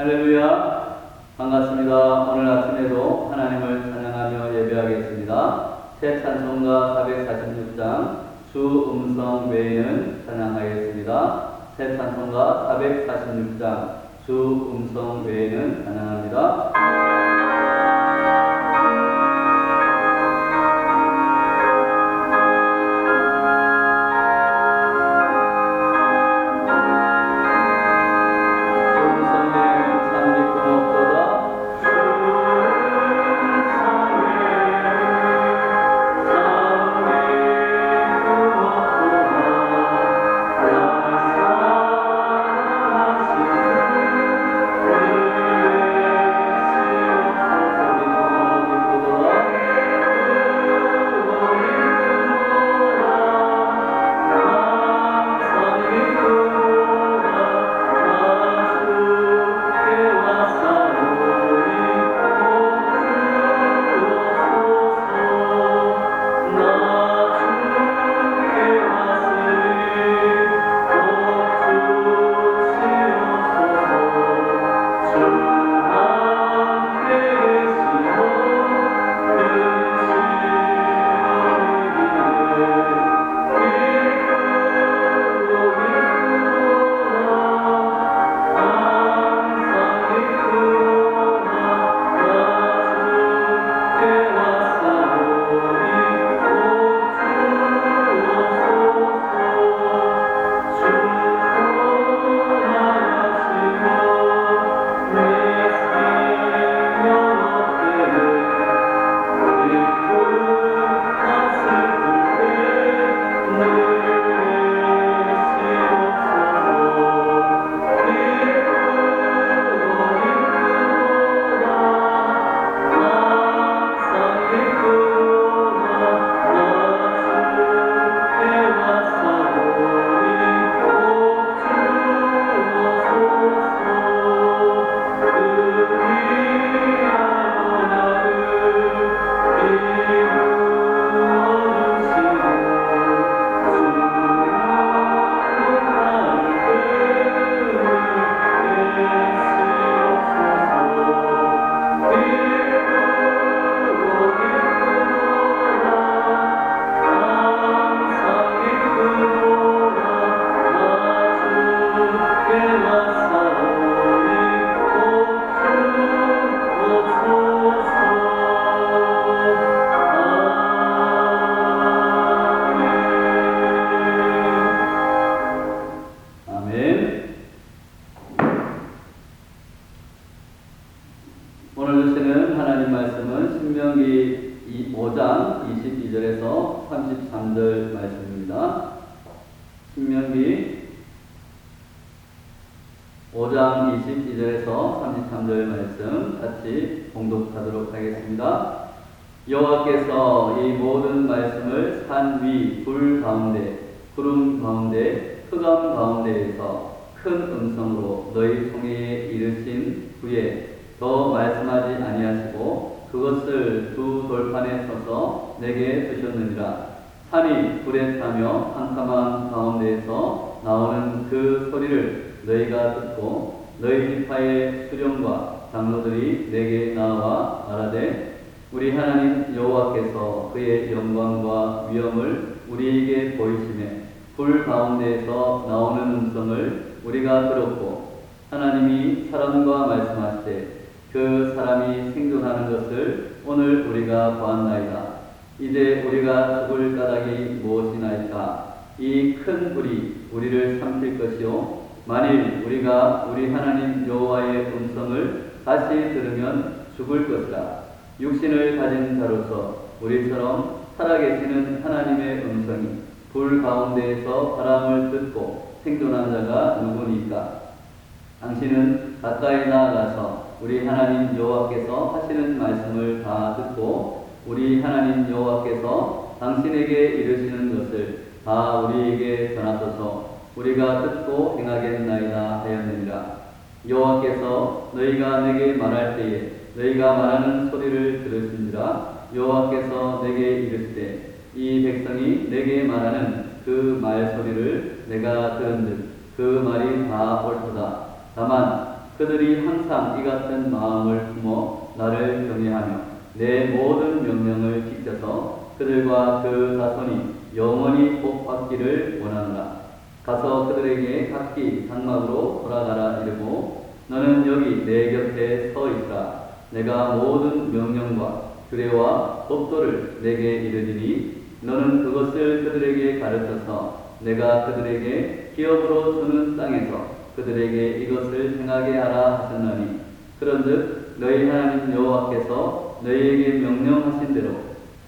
할렐루야, 반갑습니다. 오늘 아침에도 하나님을 찬양하며 예배하겠습니다. 새 찬송가 446장 주 음성 외에는 찬양하겠습니다. 새 찬송가 446장 주 음성 외에는 찬양합니다. 오늘 주시는 하나님 말씀은 신명기 5장 22절에서 33절 말씀입니다. 신명기 5장 22절에서 33절 말씀 같이 봉독하도록 하겠습니다. 여호와께서 이 모든 말씀을 산 위 불 가운데 구름 가운데 흑암 가운데에서 큰 음성으로 너희 통해에 이르신 후에 더 말씀하지 아니하시고 그것을 두 돌판에 서서 내게 주셨느니라. 산이 불에 타며 캄캄한 가운데에서 나오는 그 소리를 너희가 듣고 너희 지파의 수령과 장로들이 내게 나와 말하되 우리 하나님 여호와께서 그의 영광과 위엄을 우리에게 보이시매 불 가운데에서 나오는 음성을 우리가 들었고 하나님이 사람과 말씀하시되 그 사람이 생존하는 것을 오늘 우리가 보았나이다. 이제 우리가 죽을 까닭이 무엇이나이까? 이 큰 불이 우리를 삼킬 것이요 만일 우리가 우리 하나님 여호와의 음성을 다시 들으면 죽을 것이라. 육신을 가진 자로서 우리처럼 살아계시는 하나님의 음성이 불 가운데에서 바람을 듣고 생존한 자가 누구니까? 당신은 가까이 나아가서 우리 하나님 여호와께서 하시는 말씀을 다 듣고 우리 하나님 여호와께서 당신에게 이르시는 것을 다 우리에게 전하소서. 우리가 듣고 행하겠나이다 하였느니라. 여호와께서 너희가 내게 말할 때에 너희가 말하는 소리를 들으신지라. 여호와께서 내게 이르시되 이 백성이 내게 말하는 그 말소리를 내가 들은즉 그 말이 다 옳도다. 다만 그들이 항상 이 같은 마음을 품어 나를 경외하며 내 모든 명령을 지켜서 그들과 그 자손이 영원히 복 받기를 원하노라. 가서 그들에게 각기 장막으로 돌아가라 이르고 너는 여기 내 곁에 서 있으라. 내가 모든 명령과 규례와 법도를 내게 이르리니 너는 그것을 그들에게 가르쳐서 내가 그들에게 기업으로 주는 땅에서 그들에게 이것을 행하게 하라 하셨나니 그런즉 너희 하나님 여호와께서 너희에게 명령하신 대로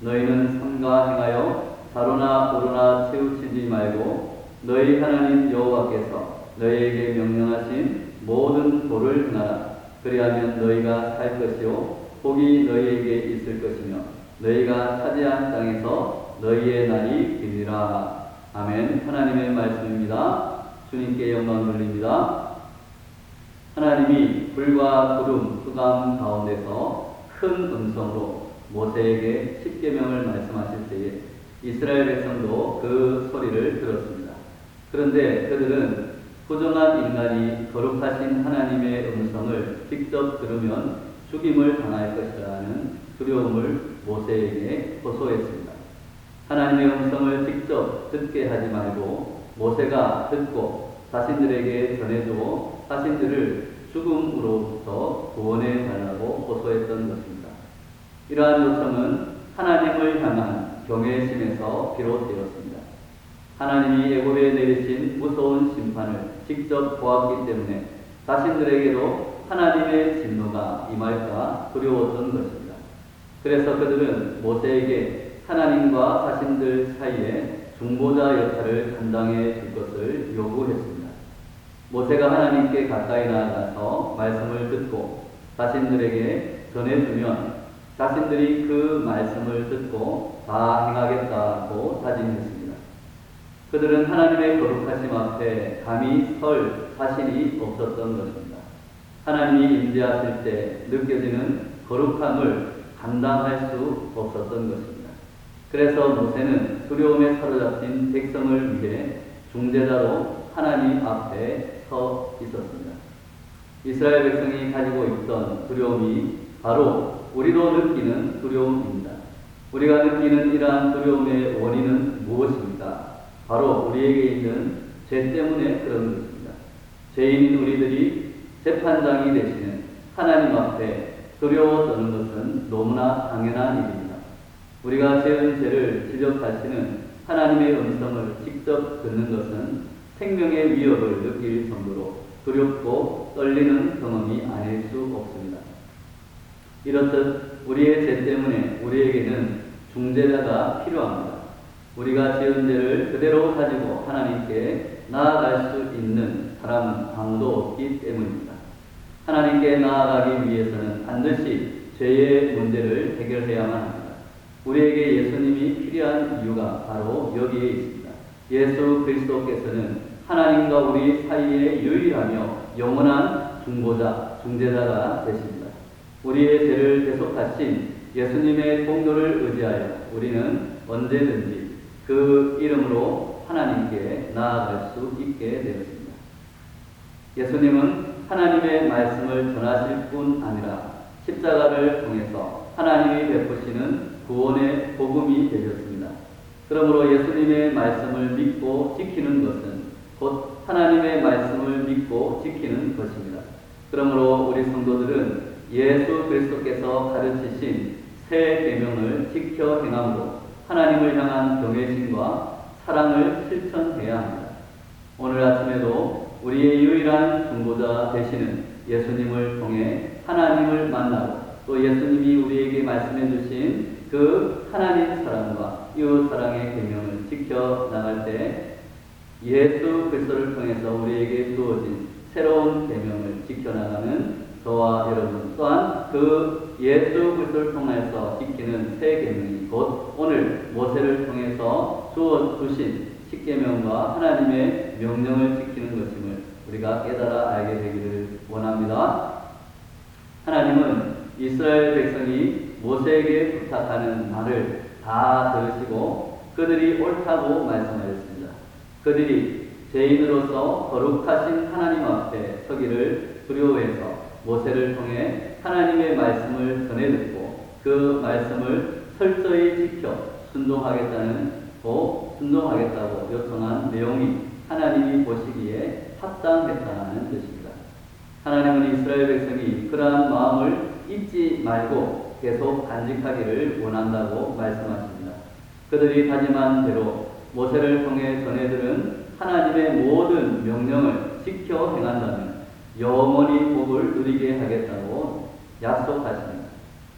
너희는 삼가 행하여 좌로나 우로나 치우치지 말고 너희 하나님 여호와께서 너희에게 명령하신 모든 도를 행하라. 그리하면 너희가 살 것이요 복이 너희에게 있을 것이며 너희가 차지한 땅에서 너희의 날이 기니라. 아멘. 하나님의 말씀입니다. 주님께 영광 돌립니다. 하나님이 불과 구름, 흑암 가운데서 큰 음성으로 모세에게 십계명을 말씀하실 때에 이스라엘 백성도 그 소리를 들었습니다. 그런데 그들은 부정한 인간이 거룩하신 하나님의 음성을 직접 들으면 죽임을 당할 것이라는 두려움을 모세에게 호소했습니다. 하나님의 음성을 직접 듣게 하지 말고 모세가 듣고 자신들에게 전해주고 자신들을 죽음으로부터 구원해 달라고 호소했던 것입니다. 이러한 요청은 하나님을 향한 경외심에서 비롯되었습니다. 하나님이 애굽에 내리신 무서운 심판을 직접 보았기 때문에 자신들에게도 하나님의 진노가 임할까 두려웠던 것입니다. 그래서 그들은 모세에게 하나님과 자신들 사이에 중보자 역할을 감당해 줄 것을 요구했습니다. 모세가 하나님께 가까이 나아가서 말씀을 듣고 자신들에게 전해주면 자신들이 그 말씀을 듣고 다 행하겠다고 다짐했습니다. 그들은 하나님의 거룩하심 앞에 감히 설 자신이 없었던 것입니다. 하나님이 임재하실 때 느껴지는 거룩함을 감당할 수 없었던 것입니다. 그래서 모세는 두려움에 사로잡힌 백성을 위해 중재자로 하나님 앞에 서 있었습니다. 이스라엘 백성이 가지고 있던 두려움이 바로 우리도 느끼는 두려움입니다. 우리가 느끼는 이러한 두려움의 원인은 무엇입니까? 바로 우리에게 있는 죄 때문에 그런 것입니다. 죄인인 우리들이 재판장이 되시는 하나님 앞에 두려워 떠는 것은 너무나 당연한 일입니다. 우리가 지은 죄를 지적하시는 하나님의 음성을 직접 듣는 것은 생명의 위협을 느낄 정도로 두렵고 떨리는 경험이 아닐 수 없습니다. 이렇듯 우리의 죄 때문에 우리에게는 중재자가 필요합니다. 우리가 지은 죄를 그대로 가지고 하나님께 나아갈 수 있는 사람은 아무도 없기 때문입니다. 하나님께 나아가기 위해서는 반드시 죄의 문제를 해결해야만 합니다. 우리에게 예수님이 필요한 이유가 바로 여기에 있습니다. 예수 그리스도께서는 하나님과 우리 사이에 유일하며 영원한 중보자, 중재자가 되십니다. 우리의 죄를 대속하신 예수님의 공로를 의지하여 우리는 언제든지 그 이름으로 하나님께 나아갈 수 있게 되었습니다. 예수님은 하나님의 말씀을 전하실 뿐 아니라 십자가를 통해서 하나님이 베푸시는 구원의 복음이 되셨습니다. 그러므로 예수님의 말씀을 믿고 지키는 것은 곧 하나님의 말씀을 믿고 지키는 것입니다. 그러므로 우리 성도들은 예수 그리스도께서 가르치신 새 계명을 지켜 행함으로 하나님을 향한 경외심과 사랑을 실천해야 합니다. 오늘 아침에도 우리의 유일한 중보자 되시는 예수님을 통해 하나님을 만나고 또 예수님이 우리에게 말씀해 주신 그 하나님 사랑과 이웃 사랑의 계명을 지켜 나갈 때 예수 그리스도를 통해서 우리에게 주어진 새로운 계명을 지켜나가는 저와 여러분 또한 그 예수 그리스도를 통해서 지키는 새 계명이 곧 오늘 모세를 통해서 주신 십계명과 하나님의 명령을 지키는 것임을 우리가 깨달아 알게 되기를 원합니다. 하나님은 이스라엘 백성이 모세에게 부탁하는 말을 다 들으시고 그들이 옳다고 말씀하였습니다. 그들이 죄인으로서 거룩하신 하나님 앞에 서기 얻기를 두려워해서 모세를 통해 하나님의 말씀을 전해 듣고 그 말씀을 철저히 지켜 순종하겠다고 요청한 내용이 하나님이 보시기에 합당했다는 뜻입니다. 하나님은 이스라엘 백성이 그러한 마음을 잊지 말고 계속 간직하기를 원한다고 말씀하십니다. 그들이 다짐한 대로 모세를 통해 전해들은 하나님의 모든 명령을 지켜 행한다면 영원히 복을 누리게 하겠다고 약속하십니다.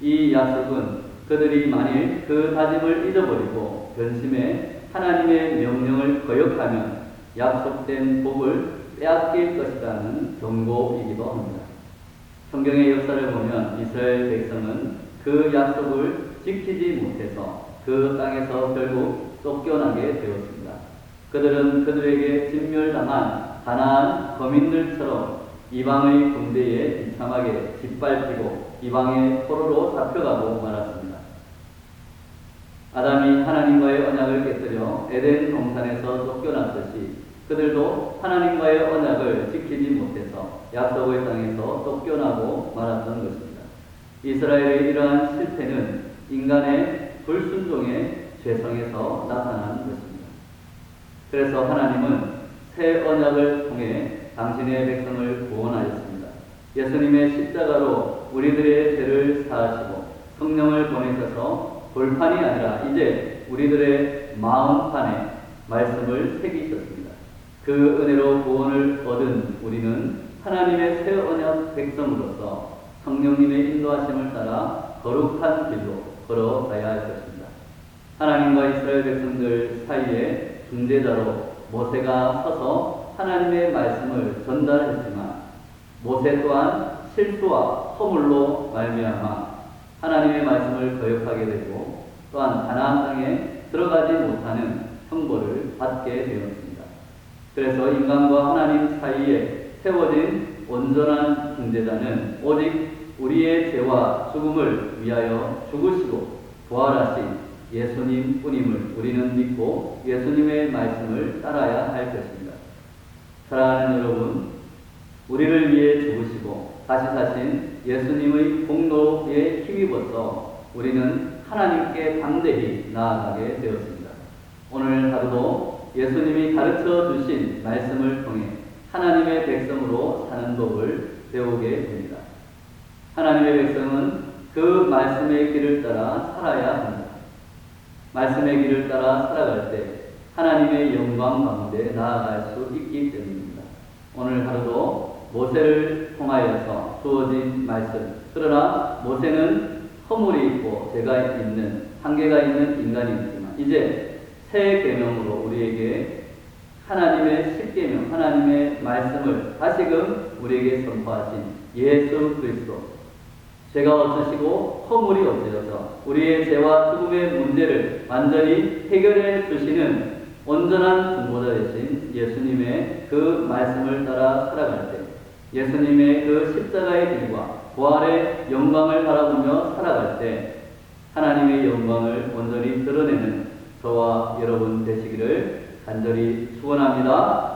이 약속은 그들이 만일 그 다짐을 잊어버리고 변심해 하나님의 명령을 거역하면 약속된 복을 빼앗길 것이라는 경고이기도 합니다. 성경의 역사를 보면 이스라엘 백성은 그 약속을 지키지 못해서 그 땅에서 결국 쫓겨나게 되었습니다. 그들은 그들에게 진멸당한 가나안 거민들처럼 이방의 군대에 비참하게 짓밟히고 이방의 포로로 잡혀가고 말았습니다. 아담이 하나님과의 언약을 깨뜨려 에덴 동산에서 쫓겨났듯이 그들도 하나님과의 언약을 지키지 못해서 약속의 땅에서 쫓겨나고 말았던 것입니다. 이스라엘의 이러한 실패는 인간의 불순종의 죄성에서 나타난 것입니다. 그래서 하나님은 새 언약을 통해 당신의 백성을 구원하였습니다. 예수님의 십자가로 우리들의 죄를 사하시고 성령을 보내셔서 돌판이 아니라 이제 우리들의 마음판에 말씀을 새기셨습니다. 그 은혜로 구원을 얻은 우리는 하나님의 새 언약 백성으로서 성령님의 인도하심을 따라 거룩한 길로 걸어가야 할 것입니다. 하나님과 이스라엘 백성들 사이에 중재자로 모세가 서서 하나님의 말씀을 전달했지만 모세 또한 실수와 허물로 말미암아 하나님의 말씀을 거역하게 되고 또한 가나안 땅에 들어가지 못하는 형벌을 받게 되었습니다. 그래서 인간과 하나님 사이에 세워진 온전한 중재자는 오직 우리의 죄와 죽음을 위하여 죽으시고 부활하신 예수님 뿐임을 우리는 믿고 예수님의 말씀을 따라야 할 것입니다. 사랑하는 여러분, 우리를 위해 죽으시고 다시 사신 예수님의 공로에 힘입어서 우리는 하나님께 담대히 나아가게 되었습니다. 오늘 하루도 예수님이 가르쳐 주신 말씀을 통해 하나님의 백성으로 사는 법을 배우게 됩니다. 하나님의 백성은 그 말씀의 길을 따라 살아야 합니다. 말씀의 길을 따라 살아갈 때 하나님의 영광 가운데 나아갈 수 있기 때문입니다. 오늘 하루도 모세를 통하여서 주어진 말씀, 그러나 모세는 허물이 있고 죄가 있는, 한계가 있는 인간이지만 이제 새 계명으로 우리에게 하나님의 십계명, 하나님의 말씀을 다시금 우리에게 선포하신 예수 그리스도, 죄가 없으시고 허물이 없으셔서 우리의 죄와 죽음의 문제를 완전히 해결해 주시는 온전한 중보자 되신 예수님의 그 말씀을 따라 살아갈 때 예수님의 그 십자가의 길과 부활의 영광을 바라보며 살아갈 때 하나님의 영광을 온전히 드러내는 저와 여러분 되시기를 간절히 축원합니다.